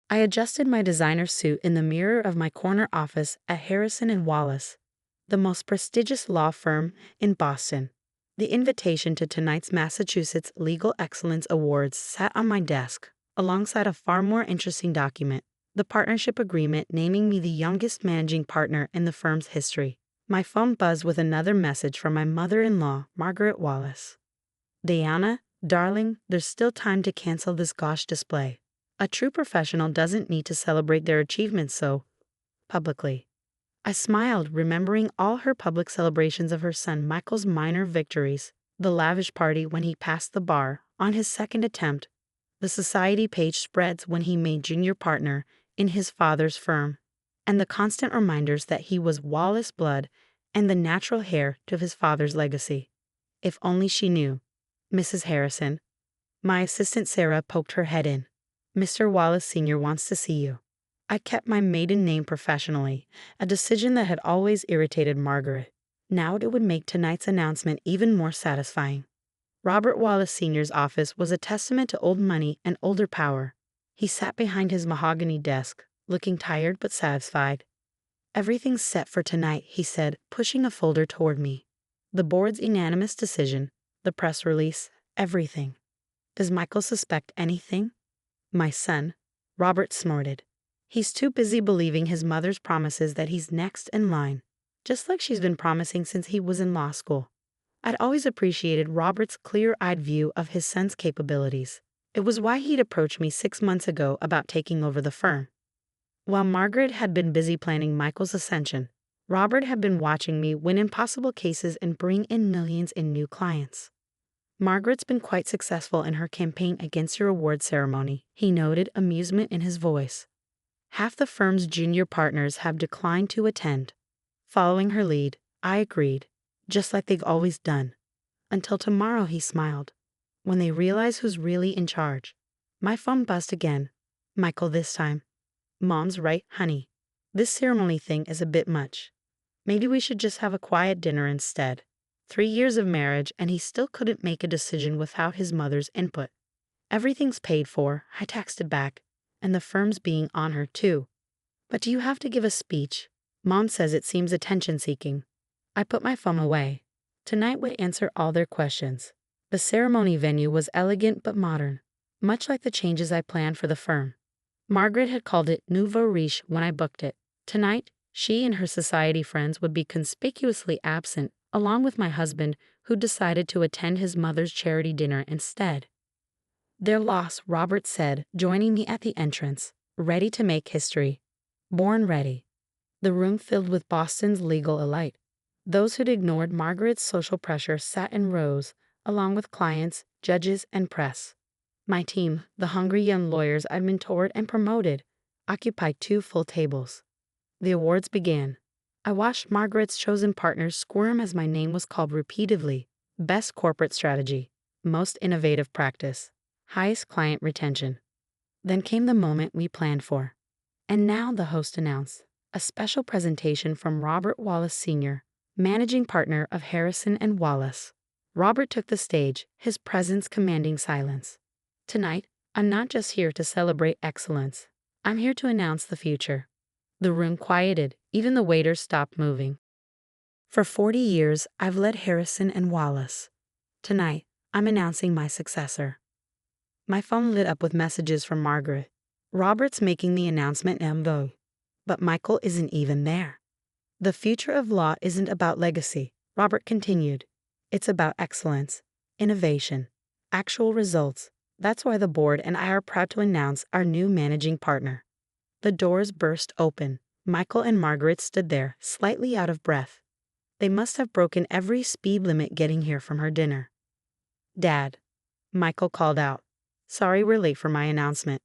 I adjusted my designer suit in the mirror of my corner office at Harrison Wallace, the most prestigious law firm in Boston. The invitation to tonight's Massachusetts Legal Excellence Awards sat on my desk, alongside a far more interesting document, the partnership agreement naming me the youngest managing partner in the firm's history. My phone buzzed with another message from my mother-in-law, Margaret Wallace. "Diana, darling, there's still time to cancel this gauche display. A true professional doesn't need to celebrate their achievements so publicly." I smiled, remembering all her public celebrations of her son Michael's minor victories, the lavish party when he passed the bar on his second attempt, the society page spreads when he made junior partner in his father's firm, and the constant reminders that he was Wallace blood and the natural heir to his father's legacy. If only she knew. "Mrs. Harrison." My assistant Sarah poked her head in. "Mr. Wallace Sr. wants to see you." I kept my maiden name professionally, a decision that had always irritated Margaret. Now it would make tonight's announcement even more satisfying. Robert Wallace Sr.'s office was a testament to old money and older power. He sat behind his mahogany desk, looking tired but satisfied. "Everything's set for tonight," he said, pushing a folder toward me. "The board's unanimous decision, the press release, everything." "Does Michael suspect anything?" "My son," Robert snorted. "He's too busy believing his mother's promises that he's next in line, just like she's been promising since he was in law school." I'd always appreciated Robert's clear-eyed view of his son's capabilities. It was why he'd approached me 6 months ago about taking over the firm. While Margaret had been busy planning Michael's ascension, Robert had been watching me win impossible cases and bring in millions in new clients. "Margaret's been quite successful in her campaign against your award ceremony," he noted, amusement in his voice. "Half the firm's junior partners have declined to attend." Following her lead, I agreed, just like they've always done. "Until tomorrow," he smiled, "when they realize who's really in charge." My phone buzzed again. Michael this time. "Mom's right, honey. This ceremony thing is a bit much. Maybe we should just have a quiet dinner instead." 3 years of marriage, and he still couldn't make a decision without his mother's input. "Everything's paid for," I texted back, "and the firm's being honored too. But do you have to give a speech? Mom says it seems attention-seeking." I put my phone away. Tonight would answer all their questions. The ceremony venue was elegant but modern, much like the changes I planned for the firm. Margaret had called it nouveau riche when I booked it. Tonight, she and her society friends would be conspicuously absent, along with my husband, who decided to attend his mother's charity dinner instead. "Their loss," Robert said, joining me at the entrance, ready to make history. Born ready. The room filled with Boston's legal elite. Those who'd ignored Margaret's social pressure sat in rows, along with clients, judges, and press. My team, the hungry young lawyers I'd mentored and promoted, occupied 2 full tables. The awards began. I watched Margaret's chosen partners squirm as my name was called repeatedly. Best corporate strategy, most innovative practice, highest client retention. Then came the moment we planned for. And now, the host announced, a special presentation from Robert Wallace Sr., managing partner of Harrison and Wallace. Robert took the stage, his presence commanding silence. "Tonight, I'm not just here to celebrate excellence. I'm here to announce the future." The room quieted, even the waiters stopped moving. "For 40 years, I've led Harrison and Wallace. Tonight, I'm announcing my successor." My phone lit up with messages from Margaret. "Robert's making the announcement en vogue. But Michael isn't even there." "The future of law isn't about legacy," Robert continued. "It's about excellence, innovation, actual results. That's why the board and I are proud to announce our new managing partner." The doors burst open. Michael and Margaret stood there, slightly out of breath. They must have broken every speed limit getting here from her dinner. "Dad," Michael called out. "Sorry we're late for my announcement."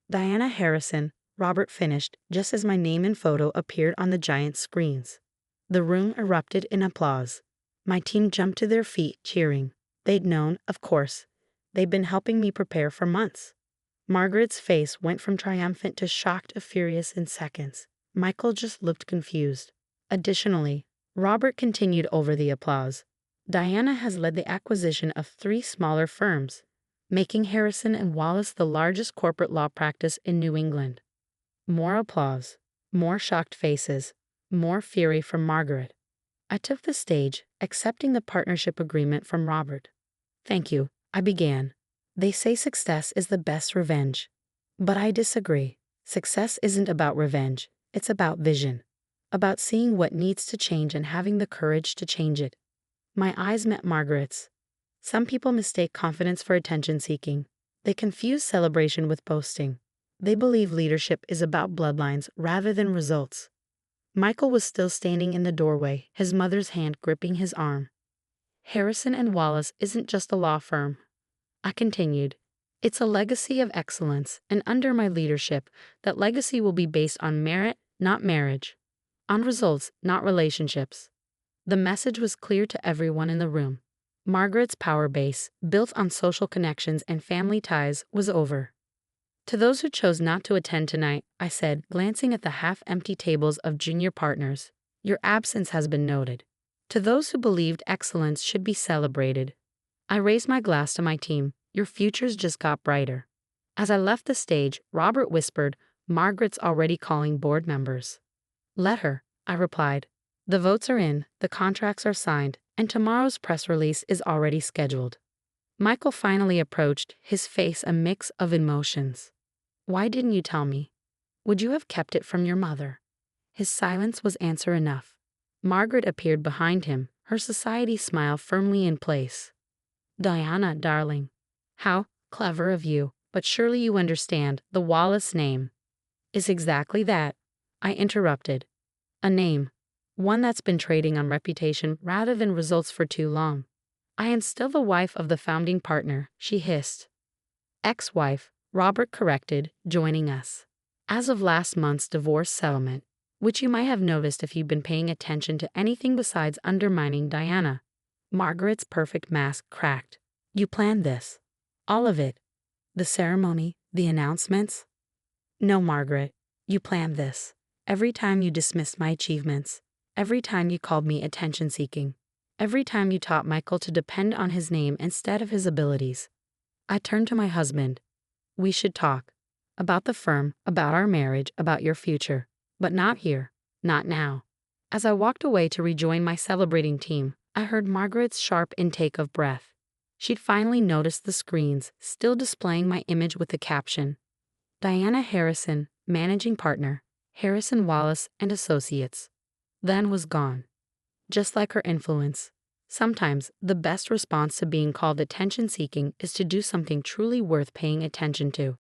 "Diana Harrison," Robert finished, just as my name and photo appeared on the giant screens. The room erupted in applause. My team jumped to their feet, cheering. They'd known, of course. They'd been helping me prepare for months. Margaret's face went from triumphant to shocked to furious in seconds. Michael just looked confused. Additionally, Robert continued over the applause. "Diana has led the acquisition of 3 smaller firms. making Harrison and Wallace the largest corporate law practice in New England. More applause, more shocked faces, more fury from Margaret. I took the stage, accepting the partnership agreement from Robert. "Thank you," I began. "They say success is the best revenge. But I disagree. Success isn't about revenge, it's about vision. About seeing what needs to change and having the courage to change it." My eyes met Margaret's. Some people mistake confidence for attention-seeking. They confuse celebration with boasting. They believe leadership is about bloodlines rather than results. Michael was still standing in the doorway, his mother's hand gripping his arm. "Harrison and Wallace isn't just a law firm," I continued. "It's a legacy of excellence, and under my leadership, that legacy will be based on merit, not marriage. On results, not relationships." The message was clear to everyone in the room. Margaret's power base, built on social connections and family ties, was over. "To those who chose not to attend tonight," I said, glancing at the half-empty tables of junior partners, "your absence has been noted. To those who believed excellence should be celebrated," I raised my glass to my team, "your futures just got brighter." As I left the stage, Robert whispered, "Margaret's already calling board members." "Let her," I replied. "The votes are in, the contracts are signed, and tomorrow's press release is already scheduled." Michael finally approached, his face a mix of emotions. "Why didn't you tell me? Would you have kept it from your mother?" His silence was answer enough. Margaret appeared behind him, her society smile firmly in place. "Diana, darling. How clever of you, but surely you understand, the Wallace name is exactly that," I interrupted. "A name. One that's been trading on reputation rather than results for too long." "I am still the wife of the founding partner," she hissed. "Ex-wife," Robert corrected, joining us. "As of last month's divorce settlement, which you might have noticed if you've been paying attention to anything besides undermining Diana." Margaret's perfect mask cracked. "You planned this? All of it? The ceremony, the announcements?" "No, Margaret. You planned this. Every time you dismissed my achievements. Every time you called me attention-seeking. Every time you taught Michael to depend on his name instead of his abilities." I turned to my husband. "We should talk. About the firm, about our marriage, about your future. But not here. Not now." As I walked away to rejoin my celebrating team, I heard Margaret's sharp intake of breath. She'd finally noticed the screens, still displaying my image with the caption, "Diana Harrison, Managing Partner, Harrison Wallace and Associates." Then was gone. Just like her influence. Sometimes, the best response to being called attention-seeking is to do something truly worth paying attention to.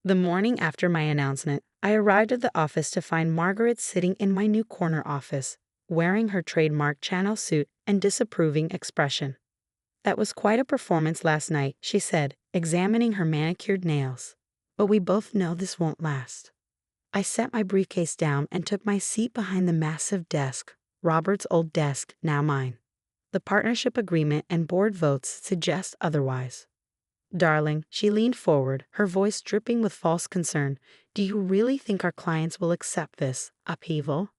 The morning after my announcement, I arrived at the office to find Margaret sitting in my new corner office, wearing her trademark Channel suit and disapproving expression. "That was quite a performance last night," she said, examining her manicured nails. "But we both know this won't last." I set my briefcase down and took my seat behind the massive desk, Robert's old desk, now mine. The partnership agreement and board votes suggest otherwise. "Darling," she leaned forward, her voice dripping with false concern, "do you really think our clients will accept this upheaval?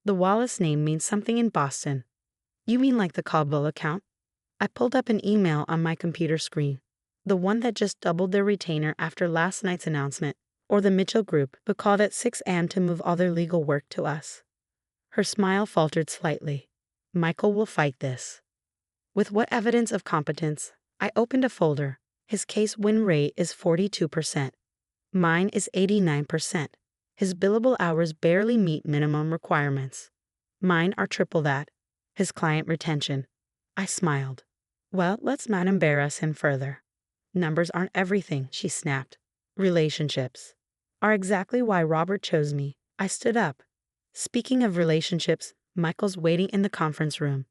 The Wallace name means something in Boston." "You mean like the Caldwell account?" I pulled up an email on my computer screen. "The one that just doubled their retainer after last night's announcement. Or the Mitchell Group, who called at 6 a.m. to move all their legal work to us." Her smile faltered slightly. "Michael will fight this." With what evidence of competence? I opened a folder. His case win rate is 42%. Mine is 89%. His billable hours barely meet minimum requirements. Mine are triple that. His client retention. I smiled. "Well, let's not embarrass him further." "Numbers aren't everything," she snapped. "Relationships are exactly why Robert chose me." I stood up. "Speaking of relationships, Michael's waiting in the conference room.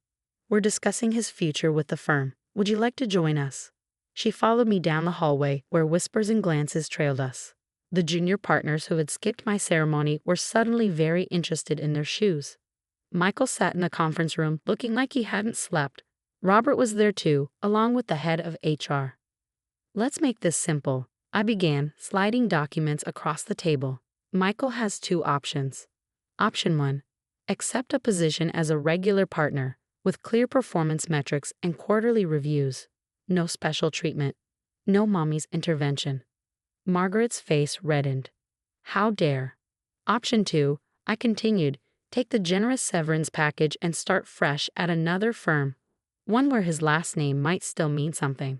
We're discussing his future with the firm. Would you like to join us?" She followed me down the hallway, where whispers and glances trailed us. The junior partners who had skipped my ceremony were suddenly very interested in their shoes. Michael sat in the conference room looking like he hadn't slept. Robert was there too, along with the head of HR. "Let's make this simple," I began, sliding documents across the table. "Michael has two options. Option 1. Accept a position as a regular partner, with clear performance metrics and quarterly reviews. No special treatment. No mommy's intervention. Margaret's face reddened. How dare? Option 2, I continued, take the generous severance package and start fresh at another firm. One where his last name might still mean something.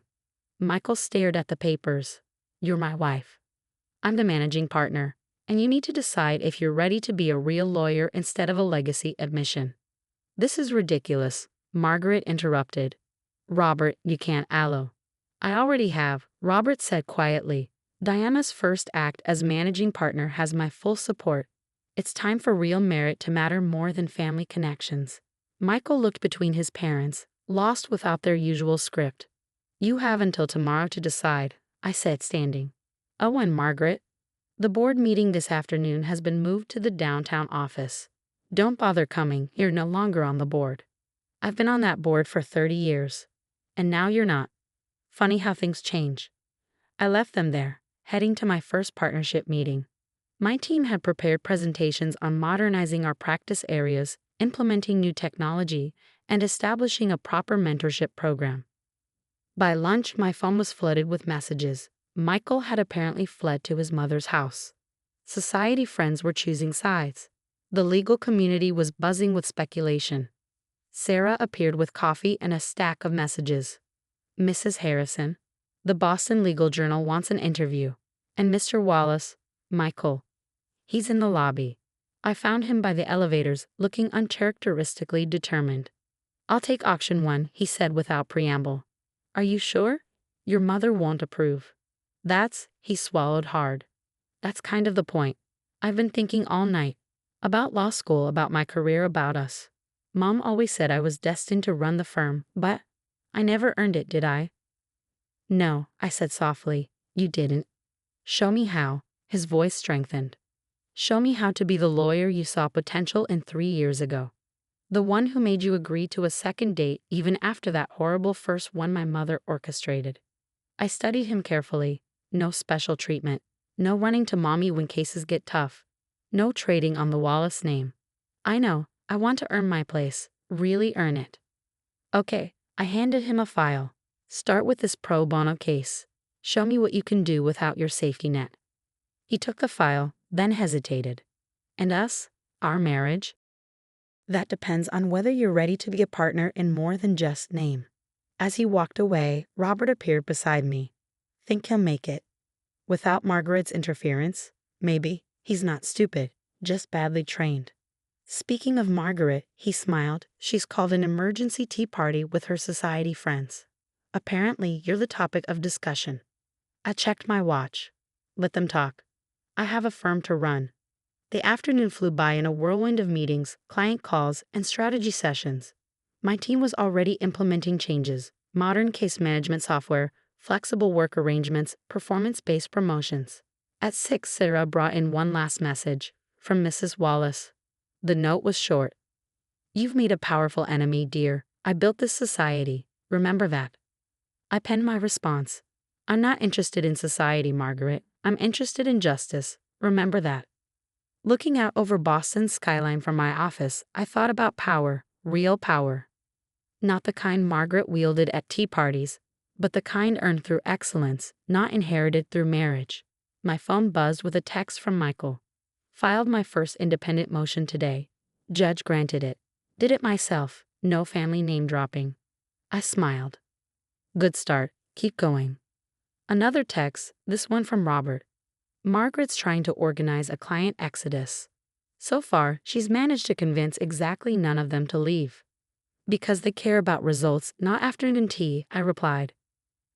Michael stared at the papers. You're my wife. I'm the managing partner, and you need to decide if you're ready to be a real lawyer instead of a legacy admission. This is ridiculous, Margaret interrupted. Robert, you can't allo. I already have, Robert said quietly. Diana's first act as managing partner has my full support. It's time for real merit to matter more than family connections. Michael looked between his parents, lost without their usual script. You have until tomorrow to decide, I said, standing. Oh, and Margaret, the board meeting this afternoon has been moved to the downtown office. Don't bother coming, you're no longer on the board. I've been on that board for 30 years. And now you're not. Funny how things change. I left them there, heading to my first partnership meeting. My team had prepared presentations on modernizing our practice areas, implementing new technology, and establishing a proper mentorship program. By lunch, my phone was flooded with messages. Michael had apparently fled to his mother's house. Society friends were choosing sides. The legal community was buzzing with speculation. Sarah appeared with coffee and a stack of messages. Mrs. Harrison, the Boston Legal Journal wants an interview. And Mr. Wallace, Michael. He's in the lobby. I found him by the elevators, looking uncharacteristically determined. I'll take option 1, he said without preamble. Are you sure? Your mother won't approve. He swallowed hard. That's kind of the point. I've been thinking all night. About law school, about my career, about us. Mom always said I was destined to run the firm, but I never earned it, did I? No, I said softly. You didn't. Show me how. His voice strengthened. Show me how to be the lawyer you saw potential in 3 years ago. The one who made you agree to a second date even after that horrible first one my mother orchestrated. I studied him carefully. No special treatment. No running to mommy when cases get tough. No trading on the Wallace name. I know, I want to earn my place. Really earn it. Okay, I handed him a file. Start with this pro bono case. Show me what you can do without your safety net. He took the file, then hesitated. And us? Our marriage? That depends on whether you're ready to be a partner in more than just name. As he walked away, Robert appeared beside me. Think he'll make it. Without Margaret's interference? Maybe. He's not stupid, just badly trained. Speaking of Margaret, he smiled, she's called an emergency tea party with her society friends. Apparently, you're the topic of discussion. I checked my watch. Let them talk. I have a firm to run. The afternoon flew by in a whirlwind of meetings, client calls, and strategy sessions. My team was already implementing changes, modern case management software, flexible work arrangements, performance-based promotions. At 6, Sarah brought in one last message, from Mrs. Wallace. The note was short. You've made a powerful enemy, dear. I built this society. Remember that. I penned my response. I'm not interested in society, Margaret. I'm interested in justice. Remember that. Looking out over Boston's skyline from my office, I thought about power, real power. Not the kind Margaret wielded at tea parties, but the kind earned through excellence, not inherited through marriage. My phone buzzed with a text from Michael. Filed my first independent motion today. Judge granted it. Did it myself, no family name dropping. I smiled. Good start, keep going. Another text, this one from Robert. Margaret's trying to organize a client exodus. So far, she's managed to convince exactly none of them to leave. Because they care about results, not afternoon tea, I replied.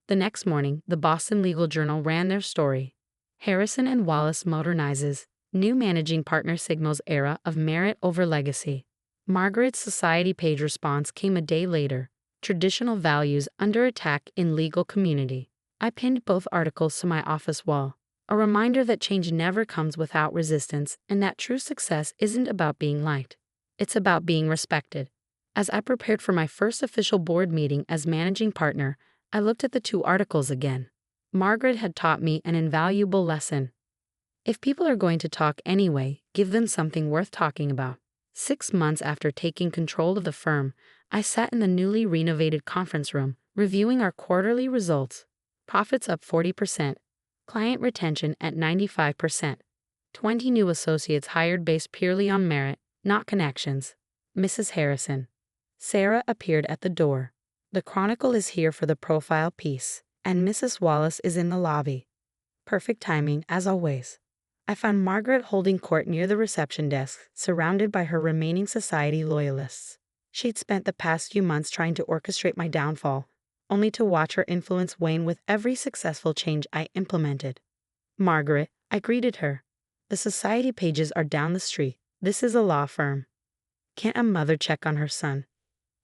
The next morning, the Boston Legal Journal ran their story. Harrison and Wallace modernizes, new managing partner signals era of merit over legacy. Margaret's society page response came a day later. Traditional values under attack in legal community. I pinned both articles to my office wall. A reminder that change never comes without resistance and that true success isn't about being liked. It's about being respected. As I prepared for my first official board meeting as managing partner, I looked at the 2 articles again. Margaret had taught me an invaluable lesson. If people are going to talk anyway, give them something worth talking about. 6 months after taking control of the firm, I sat in the newly renovated conference room, reviewing our quarterly results. Profits up 40%. Client retention at 95%. 20 new associates hired based purely on merit, not connections. Mrs. Harrison. Sarah appeared at the door. The Chronicle is here for the profile piece, and Mrs. Wallace is in the lobby. Perfect timing, as always. I found Margaret holding court near the reception desk, surrounded by her remaining society loyalists. She'd spent the past few months trying to orchestrate my downfall, only to watch her influence wane with every successful change I implemented. Margaret, I greeted her. The society pages are down the street. This is a law firm. Can't a mother check on her son?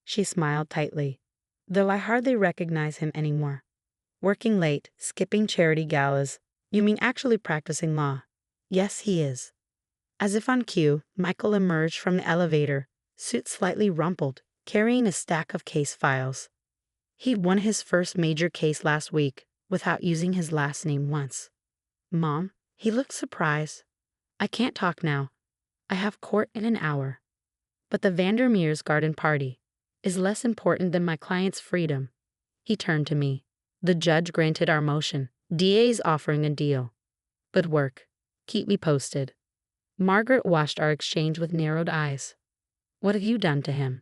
She smiled tightly, though I hardly recognize him anymore. Working late, skipping charity galas. You mean actually practicing law? Yes, he is. As if on cue, Michael emerged from the elevator, suit slightly rumpled, carrying a stack of case files. He'd won his first major case last week, without using his last name once. Mom, he looked surprised. I can't talk now. I have court in an hour. But the Vandermeer's garden party is less important than my client's freedom. He turned to me. The judge granted our motion. DA's offering a deal. Good work. Keep me posted. Margaret watched our exchange with narrowed eyes. What have you done to him?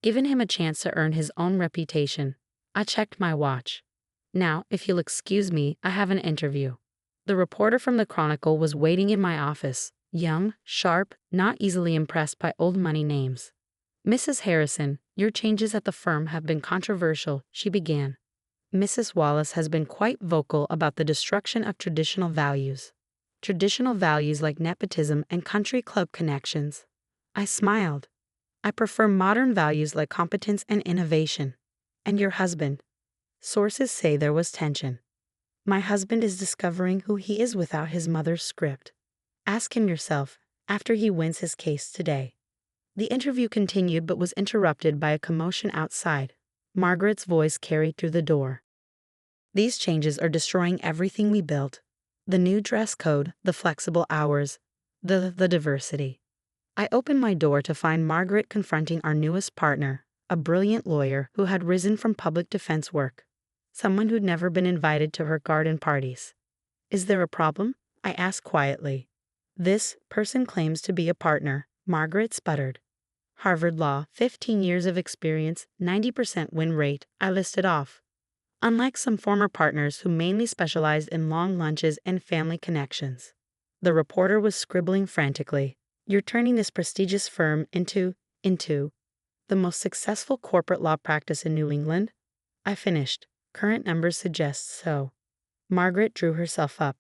Given him a chance to earn his own reputation. I checked my watch. Now, if you'll excuse me, I have an interview. The reporter from the Chronicle was waiting in my office, young, sharp, not easily impressed by old money names. Mrs. Harrison, your changes at the firm have been controversial, she began. Mrs. Wallace has been quite vocal about the destruction of traditional values. Traditional values like nepotism and country club connections. I smiled. I prefer modern values like competence and innovation. And your husband? Sources say there was tension. My husband is discovering who he is without his mother's script. Ask him yourself, after he wins his case today. The interview continued but was interrupted by a commotion outside. Margaret's voice carried through the door. These changes are destroying everything we built. The new dress code, the flexible hours, the diversity. I opened my door to find Margaret confronting our newest partner, a brilliant lawyer who had risen from public defense work. Someone who'd never been invited to her garden parties. Is there a problem? I asked quietly. This person claims to be a partner, Margaret sputtered. Harvard Law, 15 years of experience, 90% win rate, I listed off. Unlike some former partners who mainly specialized in long lunches and family connections. The reporter was scribbling frantically. You're turning this prestigious firm into the most successful corporate law practice in New England? I finished. Current numbers suggest so. Margaret drew herself up.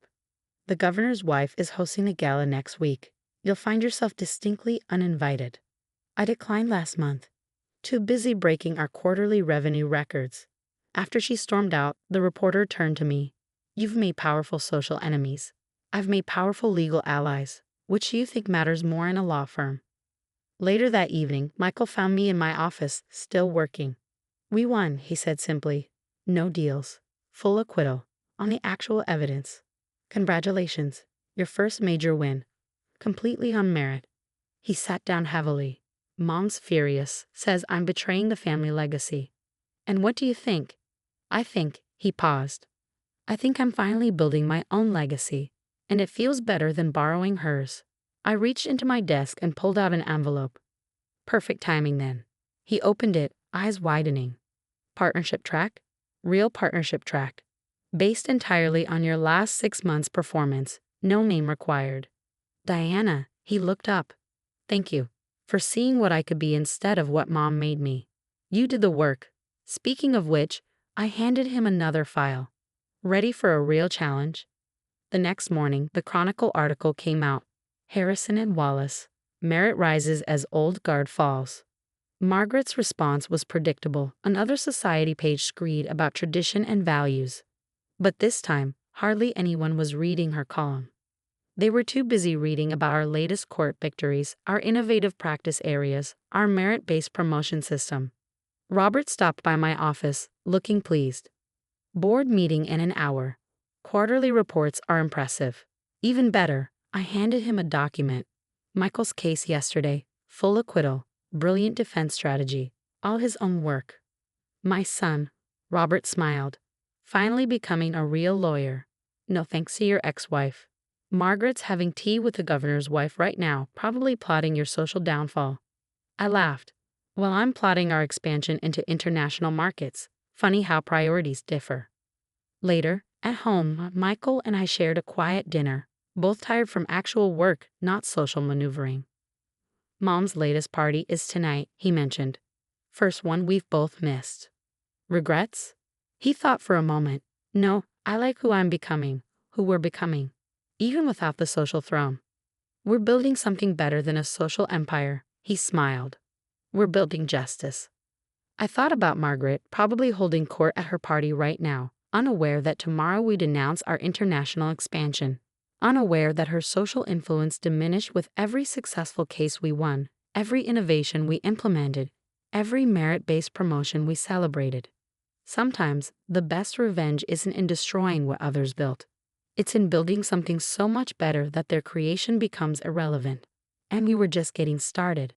The governor's wife is hosting a gala next week. You'll find yourself distinctly uninvited. I declined last month. Too busy breaking our quarterly revenue records. After she stormed out, the reporter turned to me. You've made powerful social enemies. I've made powerful legal allies. Which do you think matters more in a law firm? Later that evening, Michael found me in my office, still working. We won, he said simply. No deals. Full acquittal. On the actual evidence. Congratulations. Your first major win. Completely on merit. He sat down heavily. Mom's furious, says I'm betraying the family legacy. And what do you think? I think, he paused. I think I'm finally building my own legacy, and it feels better than borrowing hers. I reached into my desk and pulled out an envelope. Perfect timing then. He opened it, eyes widening. Partnership track? Real partnership track. Based entirely on your last 6 months' performance, no name required. Diana, he looked up. Thank you for seeing what I could be instead of what Mom made me. You did the work. Speaking of which, I handed him another file. Ready for a real challenge? The next morning, the Chronicle article came out. Harrison and Wallace. Merit rises as old guard falls. Margaret's response was predictable. Another society page screed about tradition and values. But this time, hardly anyone was reading her column. They were too busy reading about our latest court victories, our innovative practice areas, our merit-based promotion system. Robert stopped by my office, looking pleased. Board meeting in an hour. Quarterly reports are impressive. Even better, I handed him a document. Michael's case yesterday, full acquittal, brilliant defense strategy, all his own work. My son, Robert smiled. Finally becoming a real lawyer. No thanks to your ex-wife. Margaret's having tea with the governor's wife right now, probably plotting your social downfall. I laughed. Well, I'm plotting our expansion into international markets. Funny how priorities differ. Later, at home, Michael and I shared a quiet dinner, both tired from actual work, not social maneuvering. Mom's latest party is tonight, he mentioned. First one we've both missed. Regrets? He thought for a moment. No, I like who I'm becoming, who we're becoming, even without the social throne. We're building something better than a social empire, he smiled. We're building justice. I thought about Margaret probably holding court at her party right now, unaware that tomorrow we'd announce our international expansion, unaware that her social influence diminished with every successful case we won, every innovation we implemented, every merit-based promotion we celebrated. Sometimes, the best revenge isn't in destroying what others built. It's in building something so much better that their creation becomes irrelevant. And we were just getting started.